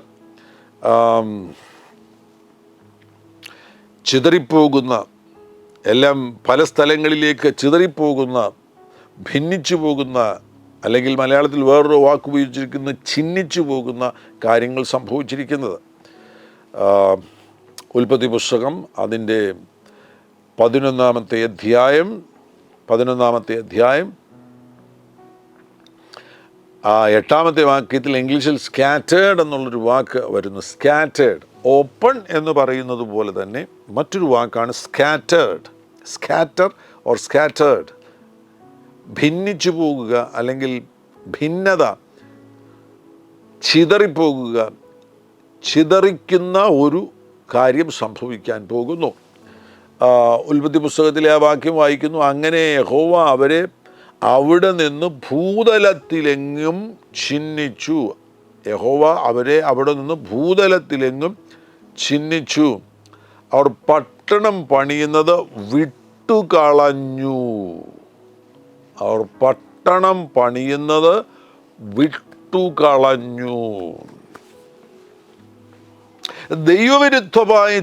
ചിതറിപ്പോകുന്ന, എല്ലാം പല സ്ഥലങ്ങളിലേക്ക് ചിതറിപ്പോകുന്ന, ഭിന്നിച്ചു പോകുന്ന, അല്ലെങ്കിൽ മലയാളത്തിൽ വേറൊരു വാക്ക് ഉപയോഗിച്ചിരിക്കുന്ന ചിഹ്നിച്ചു പോകുന്ന കാര്യങ്ങൾ സംഭവിച്ചിരിക്കുന്നത്. ഉൽപ്പത്തി പുസ്തകം അതിൻ്റെ 11-ാമത്തെ അധ്യായം 8-ാമത്തെ വാക്യത്തിൽ ഇംഗ്ലീഷിൽ സ്കാറ്റേർഡ് എന്നുള്ളൊരു വാക്ക് വരുന്നു. സ്കാറ്റേർഡ്, ഓപ്പൺ എന്ന് പറയുന്നത് പോലെ തന്നെ മറ്റൊരു വാക്കാണ് സ്കാറ്റേർഡ്. Scatter or scattered. ഭിന്നിച്ചു പോകുക, അല്ലെങ്കിൽ ഭിന്നത, ചിതറിപ്പോകുക, ചിതറിക്കുന്ന ഒരു കാര്യം സംഭവിക്കാൻ പോകുന്നു. ഉൽപ്പത്തി പുസ്തകത്തിലെ ആ വാക്യം വായിക്കുന്നു, അങ്ങനെ യഹോവ അവരെ അവിടെ നിന്ന് ഭൂതലത്തിലെങ്ങും ചിഹ്നിച്ചു. യഹോവ അവരെ അവിടെ നിന്ന് ഭൂതലത്തിലെങ്ങും ചിഹ്നിച്ചു. അവർ പട്ടണം പണിയുന്നത് വിട്ടുകളഞ്ഞു. അവർ പട്ടണം പണിയുന്നത് വിട്ടുകളഞ്ഞു. ദൈവവിരുദ്ധമായി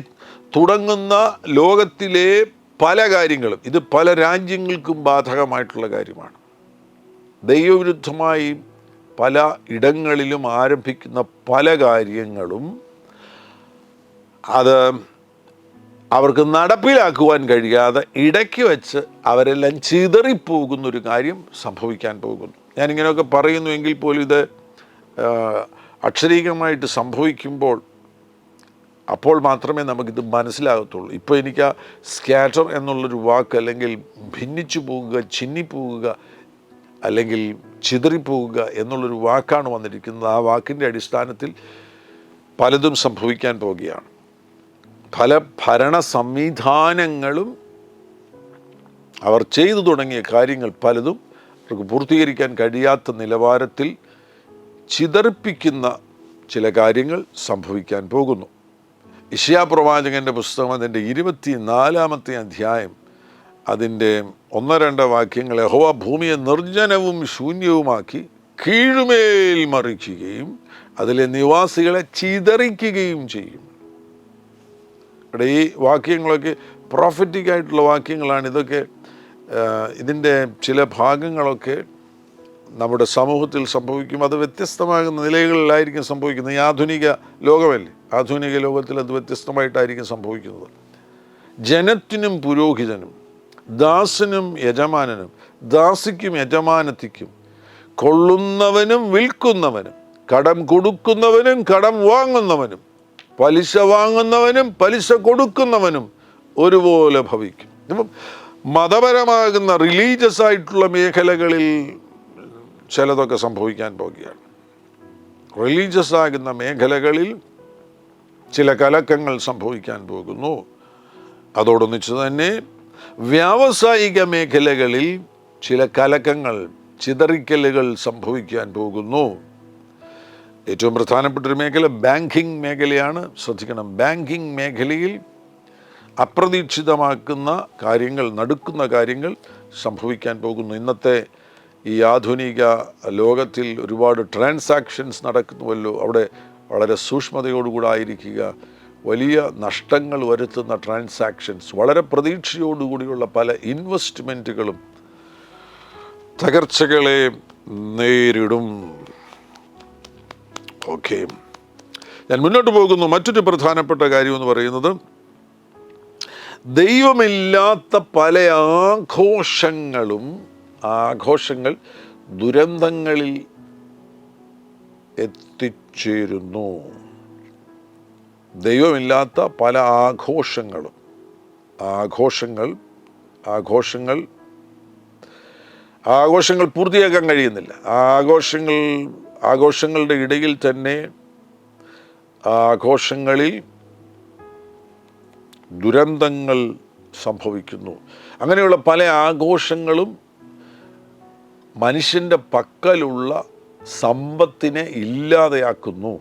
തുടങ്ങുന്ന ലോകത്തിലെ പല കാര്യങ്ങളും, ഇത് പല രാജ്യങ്ങൾക്കും ബാധകമായിട്ടുള്ള കാര്യമാണ്. ദൈവവിരുദ്ധമായി പല ഇടങ്ങളിലും ആരംഭിക്കുന്ന പല കാര്യങ്ങളും അത് അവർക്ക് നടപ്പിലാക്കുവാൻ കഴിയാതെ ഇടയ്ക്ക് വെച്ച് അവരെല്ലാം ചിതറിപ്പോകുന്നൊരു കാര്യം സംഭവിക്കാൻ പോകുന്നു. ഞാനിങ്ങനെയൊക്കെ പറയുന്നുവെങ്കിൽ പോലും ഇത് അക്ഷരീകമായിട്ട് സംഭവിക്കുമ്പോൾ അപ്പോൾ മാത്രമേ നമുക്കിത് മനസ്സിലാകത്തുള്ളൂ. ഇപ്പോൾ എനിക്ക് ആ സ്കാറ്റർ എന്നുള്ളൊരു വാക്ക്, അല്ലെങ്കിൽ ഭിന്നിച്ചു പോകുക, ചിന്നിപ്പോകുക, അല്ലെങ്കിൽ ചിതറിപ്പോകുക എന്നുള്ളൊരു വാക്കാണ് വന്നിരിക്കുന്നത്. ആ വാക്കിൻ്റെ അടിസ്ഥാനത്തിൽ പലതും സംഭവിക്കാൻ പോവുകയാണ്. പല ഭരണ സംവിധാനങ്ങളും അവർ ചെയ്തു തുടങ്ങിയ കാര്യങ്ങൾ പലതും അവർക്ക് പൂർത്തീകരിക്കാൻ കഴിയാത്ത നിലവാരത്തിൽ ചിതറിപ്പിക്കുന്ന ചില കാര്യങ്ങൾ സംഭവിക്കാൻ പോകുന്നു. യെശയ്യാ പ്രവാചകൻ്റെ പുസ്തകം അതിൻ്റെ 24-ാമത്തെ അധ്യായം അതിൻ്റെ 1-2 വാക്യങ്ങൾ, യഹോവ ഭൂമിയെ നിർജ്ജനവും ശൂന്യവുമാക്കി കീഴുമേൽ മറിക്കുകയും അതിലെ നിവാസികളെ ചിതറിക്കുകയും ചെയ്യും. ഇവിടെ ഈ വാക്യങ്ങളൊക്കെ പ്രോഫറ്റിക്കായിട്ടുള്ള വാക്യങ്ങളാണ്. ഇതൊക്കെ ഇതിൻ്റെ ചില ഭാഗങ്ങളൊക്കെ നമ്മുടെ സമൂഹത്തിൽ സംഭവിക്കും. അത് വ്യത്യസ്തമാകുന്ന നിലകളിലായിരിക്കും സംഭവിക്കുന്നത്. ഈ ആധുനിക ലോകമല്ലേ, ആധുനിക ലോകത്തിൽ അത് വ്യത്യസ്തമായിട്ടായിരിക്കും സംഭവിക്കുന്നത്. ജനത്തിനും പുരോഹിതനും, ദാസനും യജമാനനും, ദാസിക്കും യജമാനത്തിക്കും, കൊള്ളുന്നവനും വിൽക്കുന്നവനും, കടം കൊടുക്കുന്നവനും കടം വാങ്ങുന്നവനും, പലിശ വാങ്ങുന്നവനും പലിശ കൊടുക്കുന്നവനും ഒരുപോലെ ഭവിക്കും. ഇപ്പം മതപരമാകുന്ന റിലീജിയസ് ആയിട്ടുള്ള മേഖലകളിൽ ചിലതൊക്കെ സംഭവിക്കാൻ പോകുകയാണ്. റിലീജിയസ് ആകുന്ന മേഖലകളിൽ ചില കലക്കങ്ങൾ സംഭവിക്കാൻ പോകുന്നു. അതോടൊന്നിച്ച് തന്നെ വ്യാവസായിക മേഖലകളിൽ ചില കലക്കങ്ങൾ, ചിതറിക്കലുകൾ സംഭവിക്കാൻ പോകുന്നു. ഏറ്റവും പ്രധാനപ്പെട്ടൊരു മേഖല ബാങ്കിങ് മേഖലയാണ്. ശ്രദ്ധിക്കണം, ബാങ്കിങ് മേഖലയിൽ അപ്രതീക്ഷിതമാക്കുന്ന കാര്യങ്ങൾ, നടുക്കുന്ന കാര്യങ്ങൾ സംഭവിക്കാൻ പോകുന്നു. ഇന്നത്തെ ഈ ആധുനിക ലോകത്തിൽ ഒരുപാട് ട്രാൻസാക്ഷൻസ് നടക്കുന്നുവല്ലോ, അവിടെ വളരെ സൂക്ഷ്മതയോടുകൂടെ ആയിരിക്കുക. വലിയ നഷ്ടങ്ങൾ വരുത്തുന്ന ട്രാൻസാക്ഷൻസ്, വളരെ പ്രതീക്ഷയോടുകൂടിയുള്ള പല ഇൻവെസ്റ്റ്മെൻറ്റുകളും തകർച്ചകളെ നേരിടും. ഓക്കെ, ഞാൻ മുന്നോട്ട് പോകുന്നു. മറ്റൊരു പ്രധാനപ്പെട്ട കാര്യം എന്ന് പറയുന്നത്, ദൈവമില്ലാത്ത പല ആഘോഷങ്ങൾ ദുരന്തങ്ങളിൽ എത്തിച്ചേരുന്നു. ദൈവമില്ലാത്ത പല ആഘോഷങ്ങൾ പൂർത്തിയാക്കാൻ കഴിയുന്നില്ല. ആഘോഷങ്ങളുടെ ഇടയിൽ തന്നെ ആഘോഷങ്ങളിൽ ദുരന്തങ്ങൾ സംഭവിക്കുന്നു. അങ്ങനെയുള്ള പല ആഘോഷങ്ങളും മനുഷ്യൻ്റെ പക്കലുള്ള സമ്പത്തിനെ ഇല്ലാതെയാക്കുന്നു.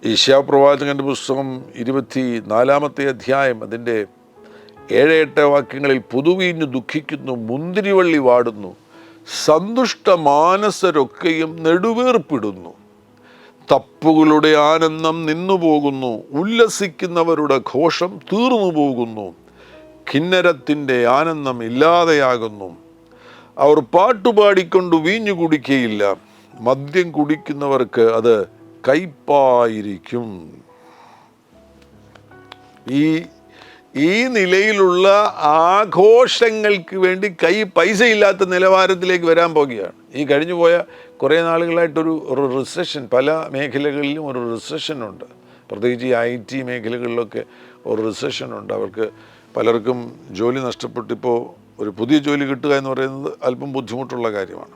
യെശയ്യാ പ്രവാചകൻ്റെ പുസ്തകം 24-ാമത്തെ അധ്യായം അതിൻ്റെ 7-8 വാക്യങ്ങളിൽ, പുതുവീഞ്ഞു ദുഃഖിക്കുന്നു, മുന്തിരിവള്ളി വാടുന്നു, സന്തുഷ്ട മാനസരൊക്കെയും നെടുവേർപ്പിടുന്നു, തപ്പുകളുടെ ആനന്ദം നിന്നുപോകുന്നു, ഉല്ലസിക്കുന്നവരുടെ ഘോഷം തീർന്നു പോകുന്നു, കിന്നരത്തിൻ്റെ ആനന്ദം ഇല്ലാതെയാകുന്നു. അവർ പാട്ടുപാടിക്കൊണ്ട് വീഞ്ഞു കുടിക്കുകയില്ല, മദ്യം കുടിക്കുന്നവർക്ക് അത് കയ്പായിരിക്കും. ഈ നിലയിലുള്ള ആഘോഷങ്ങൾക്ക് വേണ്ടി പൈസയില്ലാത്ത നിലവാരത്തിലേക്ക് വരാൻ പോകുകയാണ്. ഈ കഴിഞ്ഞു പോയ കുറേ നാളുകളായിട്ടൊരു റിസഷൻ, പല മേഖലകളിലും ഒരു റിസഷനുണ്ട്. പ്രത്യേകിച്ച് ഈ IT മേഖലകളിലൊക്കെ ഒരു റിസഷനുണ്ട്. അവർക്ക് പലർക്കും ജോലി നഷ്ടപ്പെട്ടിപ്പോൾ ഒരു പുതിയ ജോലി കിട്ടുക എന്ന് പറയുന്നത് അല്പം ബുദ്ധിമുട്ടുള്ള കാര്യമാണ്.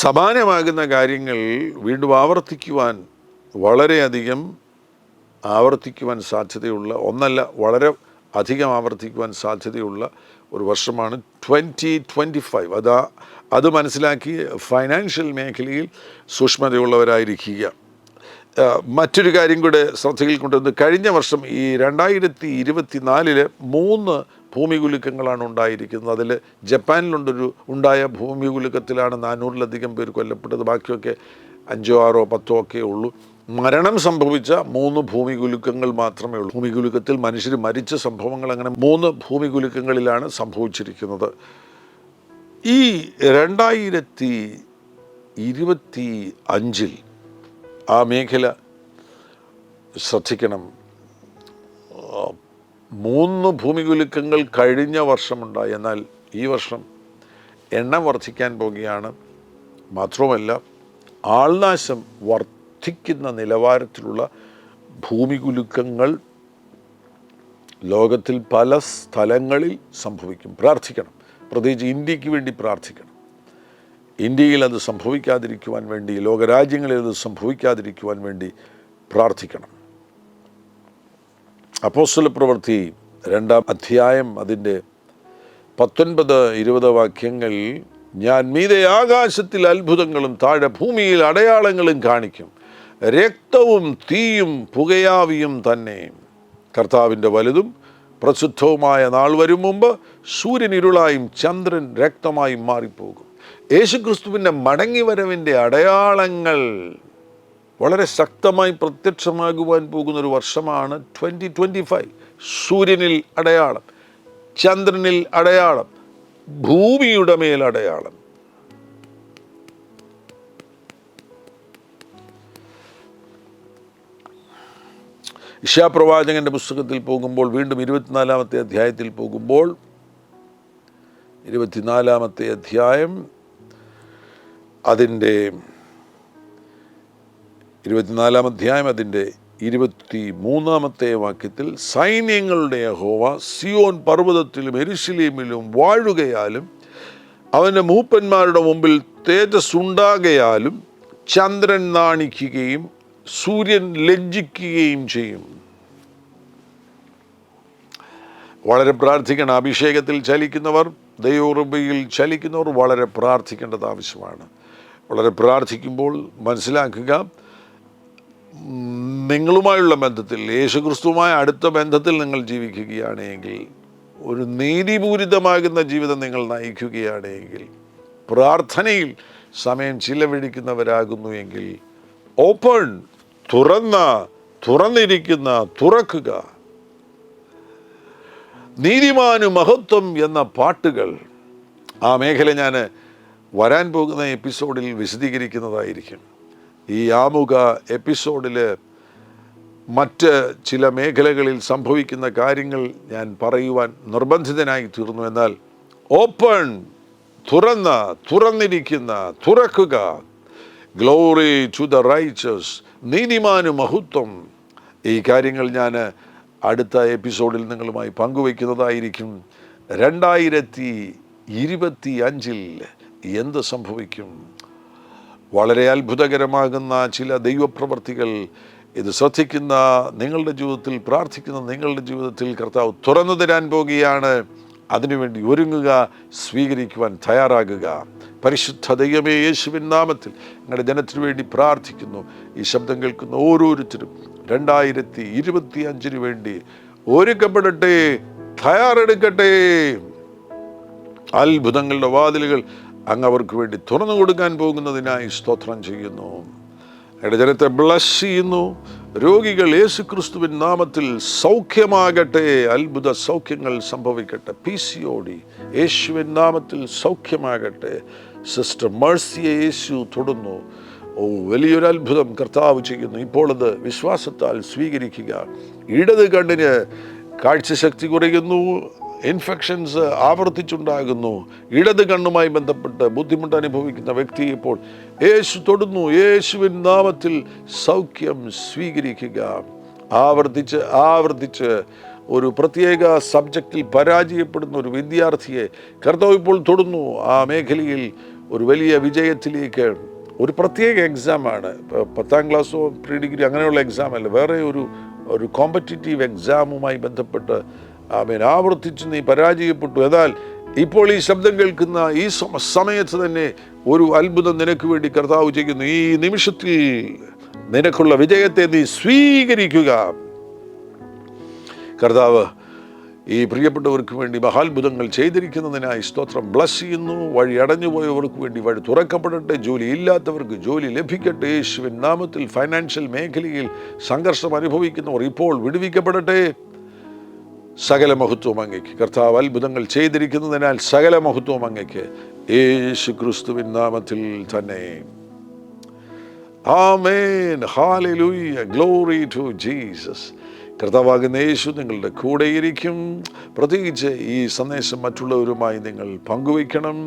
സമാനമാകുന്ന കാര്യങ്ങൾ വീണ്ടും വളരെയധികം ആവർത്തിക്കുവാൻ സാധ്യതയുള്ള ഒന്നല്ല, വളരെ അധികം ആവർത്തിക്കുവാൻ സാധ്യതയുള്ള ഒരു വർഷമാണ് 2025. അത് മനസ്സിലാക്കി ഫൈനാൻഷ്യൽ മേഖലയിൽ സൂക്ഷ്മതയുള്ളവരായിരിക്കുക. മറ്റൊരു കാര്യം കൂടെ ശ്രദ്ധയിൽ കൊണ്ടുവന്ന്, കഴിഞ്ഞ വർഷം ഈ 2024 3 ഭൂമികുലുക്കങ്ങളാണ് ഉണ്ടായിരിക്കുന്നത്. അതിൽ ജപ്പാനിലുണ്ടായ ഭൂമികുലുക്കത്തിലാണ് 400-ലധികം പേർ കൊല്ലപ്പെട്ടത്. ബാക്കിയൊക്കെ 5, 6, 10 ഒക്കെ ഉള്ളൂ. മരണം സംഭവിച്ച 3 ഭൂമികുലുക്കങ്ങൾ മാത്രമേ ഉള്ളൂ. ഭൂമികുലുക്കത്തിൽ മനുഷ്യർ മരിച്ച സംഭവങ്ങൾ അങ്ങനെ 3 ഭൂമികുലുക്കങ്ങളിലാണ് സംഭവിച്ചിരിക്കുന്നത്. ഈ 2025 ആ മേഖല ശ്രദ്ധിക്കണം. 3 ഭൂമികുലുക്കങ്ങൾ കഴിഞ്ഞ വർഷമുണ്ടായി. എന്നാൽ ഈ വർഷം എണ്ണം വർദ്ധിക്കാൻ പോകുകയാണ്. മാത്രമല്ല, ആൾനാശം വർദ്ധിക്കുന്ന നിലവാരത്തിലുള്ള ഭൂമികുലുക്കങ്ങൾ ലോകത്തിൽ പല സ്ഥലങ്ങളിൽ സംഭവിക്കും. പ്രാർത്ഥിക്കണം, പ്രത്യേകിച്ച് ഇന്ത്യക്ക് വേണ്ടി പ്രാർത്ഥിക്കണം. ഇന്ത്യയിൽ അത് സംഭവിക്കാതിരിക്കുവാൻ വേണ്ടി, ലോകരാജ്യങ്ങളിൽ അത് സംഭവിക്കാതിരിക്കുവാൻ വേണ്ടി പ്രാർത്ഥിക്കണം. അപ്പോസ്തലപ്രവൃത്തി 2-ാം അധ്യായം അതിൻ്റെ 19-20 വാക്യങ്ങൾ, ഞാൻ മീതെ ആകാശത്തിൽ അത്ഭുതങ്ങളും താഴെ ഭൂമിയിൽ അടയാളങ്ങളും കാണിക്കും, രക്തവും തീയും പുകയാവിയും തന്നെ. കർത്താവിൻ്റെ വലുതും പ്രസിദ്ധവുമായ നാൾ വരും മുമ്പ് സൂര്യൻ ഇരുളായും ചന്ദ്രൻ രക്തമായും മാറിപ്പോകും. യേശുക്രിസ്തുവിൻ്റെ മടങ്ങിവരവിൻ്റെ അടയാളങ്ങൾ വളരെ ശക്തമായി പ്രത്യക്ഷമാകുവാൻ പോകുന്നൊരു വർഷമാണ് 2025. സൂര്യനിൽ അടയാളം, ചന്ദ്രനിൽ അടയാളം, ഭൂമിയുടെ മേൽ അടയാളം. യശയ്യാപ്രവാചകന്റെ പുസ്തകത്തിൽ പോകുമ്പോൾ, വീണ്ടും 24-ാമത്തെ അധ്യായത്തിൽ പോകുമ്പോൾ, 24-ാമത്തെ അധ്യായം അതിൻ്റെ 24-ാം അധ്യായം അതിൻ്റെ 23-ാമത്തെ വാക്യത്തിൽ, സൈന്യങ്ങളുടെ യഹോവ സിയോൻ പർവ്വതത്തിലും യെരൂശലേമിലും വാഴുകയാലും അവൻ്റെ മൂപ്പന്മാരുടെ മുമ്പിൽ തേജസ്സുണ്ടാകയാലും ചന്ദ്രൻ നാണിക്കുകയും സൂര്യൻ ലജ്ജിക്കുകയും ചെയ്യും. വളരെ പ്രാർത്ഥിക്കണം. അഭിഷേകത്തിൽ ചലിക്കുന്നവർ, ദൈവകൃപയിൽ ചലിക്കുന്നവർ വളരെ പ്രാർത്ഥിക്കേണ്ടത് ആവശ്യമാണ്. വളരെ പ്രാർത്ഥിക്കുമ്പോൾ മനസ്സിലാക്കുക, നിങ്ങളുമായുള്ള ബന്ധത്തിൽ, യേശുക്രിസ്തുവുമായ അടുത്ത ബന്ധത്തിൽ നിങ്ങൾ ജീവിക്കുകയാണെങ്കിൽ, ഒരു നീതിപൂരിതമാകുന്ന ജീവിതം നിങ്ങൾ നയിക്കുകയാണെങ്കിൽ, പ്രാർത്ഥനയിൽ സമയം ചിലവഴിക്കുന്നവരാകുന്നു എങ്കിൽ, ഓപ്പൺ, തുറക്കുക, നീതിമാനു മഹത്വം എന്ന പാട്ടുകൾ, ആ മേഖല ഞാൻ വരാൻ പോകുന്ന എപ്പിസോഡിൽ വിശദീകരിക്കുന്നതായിരിക്കും. ഈ ആമുഖ എപ്പിസോഡിൽ മറ്റ് ചില മേഖലകളിൽ സംഭവിക്കുന്ന കാര്യങ്ങൾ ഞാൻ പറയുവാൻ നിർബന്ധിതനായി തീർന്നു. എന്നാൽ ഓപ്പൺ, തുറക്കുക, ഗ്ലോറി ടു ദ റൈച്ചസ്, നീതിമാനു മഹത്വം. ഈ കാര്യങ്ങൾ ഞാൻ അടുത്ത എപ്പിസോഡിൽ നിങ്ങളുമായി പങ്കുവയ്ക്കുന്നതായിരിക്കും. 2025 എന്ത് സംഭവിക്കും? വളരെ അത്ഭുതകരമാകുന്ന ചില ദൈവപ്രവർത്തികൾ ഇത് ശ്രദ്ധിക്കുന്ന നിങ്ങളുടെ ജീവിതത്തിൽ, പ്രാർത്ഥിക്കുന്ന നിങ്ങളുടെ ജീവിതത്തിൽ കർത്താവ് തുറന്നു തരാൻ പോകുകയാണ്. അതിനുവേണ്ടി ഒരുങ്ങുക, സ്വീകരിക്കുവാൻ തയ്യാറാകുക. പരിശുദ്ധ ദൈവമേ, യേശുവിൻ നാമത്തിൽ നിങ്ങളുടെ ജനത്തിനു വേണ്ടി പ്രാർത്ഥിക്കുന്നു. ഈ ശബ്ദം കേൾക്കുന്ന ഓരോരുത്തരും 2025 വേണ്ടി ഒരുക്കപ്പെടട്ടെ, തയ്യാറെടുക്കട്ടെ. അത്ഭുതങ്ങളുടെ വാതിലുകൾ അങ്ങ് അവർക്ക് വേണ്ടി തുറന്നു കൊടുക്കാൻ പോകുന്നതിനായി സ്തോത്രം ചെയ്യുന്നു. എൻ്റെ ജനത്തെ ബ്ലസ് ചെയ്യുന്നു. രോഗികൾ യേശുക്രിസ്തുവിൻ നാമത്തിൽ സൗഖ്യമാകട്ടെ, അത്ഭുത സൗഖ്യങ്ങൾ സംഭവിക്കട്ടെ. PCOD യേശുവിൻ നാമത്തിൽ സൗഖ്യമാകട്ടെ. സിസ്റ്റർ മേഴ്സിയെ യേശു തൊടുന്നു. വലിയൊരു അത്ഭുതം കർത്താവ് ചെയ്യുന്നു. ഇപ്പോൾ അത് വിശ്വാസത്താൽ സ്വീകരിക്കുക. ഇടത് കണ്ണിന് കാഴ്ചശക്തി കുറയുന്നു, ഇൻഫെക്ഷൻസ് ആവർത്തിച്ചുണ്ടാകുന്നു. ഇടത് കണ്ണുമായി ബന്ധപ്പെട്ട് ബുദ്ധിമുട്ട് അനുഭവിക്കുന്ന വ്യക്തി ഇപ്പോൾ യേശു തൊടുന്നു. യേശുവിൻ നാമത്തിൽ സൗഖ്യം സ്വീകരിക്കുക. ആവർത്തിച്ച് ഒരു പ്രത്യേക സബ്ജക്റ്റിൽ പരാജയപ്പെടുന്ന ഒരു വിദ്യാർത്ഥിയെ കർത്താവ് ഇപ്പോൾ തൊടുന്നു. ആ മേഖലയിൽ ഒരു വലിയ വിജയത്തിലേക്ക്. ഒരു പ്രത്യേക എക്സാമാണ്, 10ാം ക്ലാസ്സോ പ്രീ ഡിഗ്രി അങ്ങനെയുള്ള എക്സാം അല്ല, വേറെ ഒരു കോമ്പറ്റീറ്റീവ് എക്സാമുമായി ബന്ധപ്പെട്ട് ആവർത്തിച്ച് നീ പരാജയപ്പെട്ടു. എന്നാൽ ഇപ്പോൾ ഈ ശബ്ദം കേൾക്കുന്ന ഈ സമയത്ത് തന്നെ ഒരു അത്ഭുതം നിനക്ക് വേണ്ടി കർത്താവ് ചെയ്യുന്നു. ഈ നിമിഷത്തിൽ നിനക്കുള്ള വിജയത്തെ നീ സ്വീകരിക്കുക. കർത്താവ് ഈ പ്രിയപ്പെട്ടവർക്ക് വേണ്ടി മഹാത്ഭുതങ്ങൾ ചെയ്തിരിക്കുന്നതിനായി സ്തോത്രം. ബ്ലസ് ചെയ്യുന്നു. വഴി അടഞ്ഞുപോയവർക്ക് വേണ്ടി വഴി തുറക്കപ്പെടട്ടെ. ജോലി ഇല്ലാത്തവർക്ക് ജോലി ലഭിക്കട്ടെ. യേശുവിൻ നാമത്തിൽ ഫൈനാൻഷ്യൽ മേഖലയിൽ സംഘർഷം അനുഭവിക്കുന്നവർ ഇപ്പോൾ വിടുവിക്കപ്പെടട്ടെ. സകല മഹത്വം അങ്ങയ്ക്ക്. കർത്താവ് അത്ഭുതങ്ങൾ ചെയ്തിരിക്കുന്നതിനാൽ സകല മഹത്വം അങ്ങയ്ക്ക്. യേശു ക്രിസ്തുവിൻ നാമത്തിൽ തന്നെ. ആമേൻ. ഹല്ലേലൂയ. Glory to Jesus. കർത്താവാകുന്ന യേശു നിങ്ങളുടെ കൂടെയിരിക്കും. പ്രത്യേകിച്ച് ഈ സന്ദേശം മറ്റുള്ളവരുമായി നിങ്ങൾ പങ്കുവയ്ക്കണം.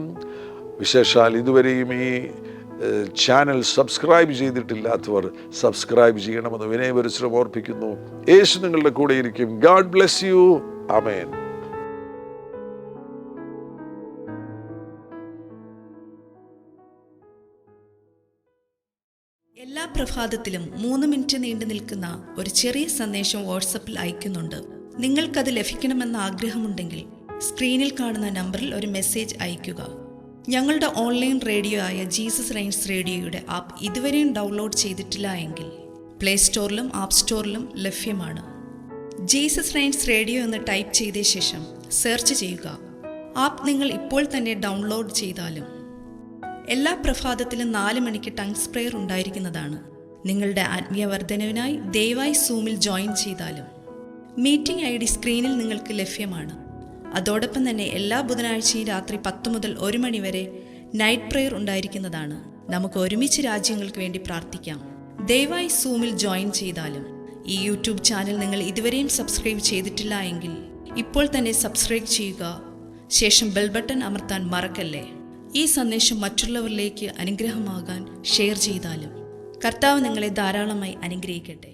വിശേഷാൽ ഇതുവരെയും ഈ ചാനൽ സബ്സ്ക്രൈബ് ചെയ്തിട്ടില്ലാത്തവർ സബ്സ്ക്രൈബ് ചെയ്യണമെന്ന് വിനയപരിശ്രമം ഓർപ്പിക്കുന്നു. യേശു നിങ്ങളുടെ കൂടെയിരിക്കും. God bless you. ആമേൻ. എല്ലാ പ്രഭാതത്തിലും 3 മിനിറ്റ് നീണ്ടു നിൽക്കുന്ന ഒരു ചെറിയ സന്ദേശം വാട്സപ്പിൽ അയക്കുന്നുണ്ട്. നിങ്ങൾക്കത് ലഭിക്കണമെന്ന ആഗ്രഹമുണ്ടെങ്കിൽ സ്ക്രീനിൽ കാണുന്ന നമ്പറിൽ ഒരു മെസ്സേജ് അയയ്ക്കുക. ഞങ്ങളുടെ ഓൺലൈൻ റേഡിയോ ആയ ജീസസ് റെയിൻസ് റേഡിയോയുടെ ആപ്പ് ഇതുവരെയും ഡൗൺലോഡ് ചെയ്തിട്ടില്ല എങ്കിൽ പ്ലേ സ്റ്റോറിലും ആപ്പ് സ്റ്റോറിലും ലഭ്യമാണ്. ജീസസ് റെയിൻസ് റേഡിയോ എന്ന് ടൈപ്പ് ചെയ്ത ശേഷം സെർച്ച് ചെയ്യുക. ആപ്പ് നിങ്ങൾ ഇപ്പോൾ തന്നെ ഡൗൺലോഡ് ചെയ്താലും. എല്ലാ പ്രഭാതത്തിലും 4 മണിക്ക് ടങ്സ് പ്രെയർ ഉണ്ടായിരിക്കുന്നതാണ്. നിങ്ങളുടെ ആത്മീയ വർധനവിനായി ദയവായി സൂമിൽ ജോയിൻ ചെയ്താലും. മീറ്റിംഗ് ID സ്ക്രീനിൽ നിങ്ങൾക്ക് ലഭ്യമാണ്. അതോടൊപ്പം തന്നെ എല്ലാ ബുധനാഴ്ചയും രാത്രി 10 മുതൽ 1 മണി വരെ നൈറ്റ് പ്രെയർ ഉണ്ടായിരിക്കുന്നതാണ്. നമുക്ക് ഒരുമിച്ച് രാജ്യങ്ങൾക്ക് വേണ്ടി പ്രാർത്ഥിക്കാം. ദയവായി സൂമിൽ ജോയിൻ ചെയ്താലും. ഈ യൂട്യൂബ് ചാനൽ നിങ്ങൾ ഇതുവരെയും സബ്സ്ക്രൈബ് ചെയ്തിട്ടില്ല എങ്കിൽ ഇപ്പോൾ തന്നെ സബ്സ്ക്രൈബ് ചെയ്യുക. ശേഷം ബെൽ ബട്ടൺ അമർത്താൻ മറക്കല്ലേ. ഈ സന്ദേശം മറ്റുള്ളവരിലേക്ക് അനുഗ്രഹമാകാൻ ഷെയർ ചെയ്താലും. കർത്താവ് നിങ്ങളെ ധാരാളമായി അനുഗ്രഹിക്കട്ടെ.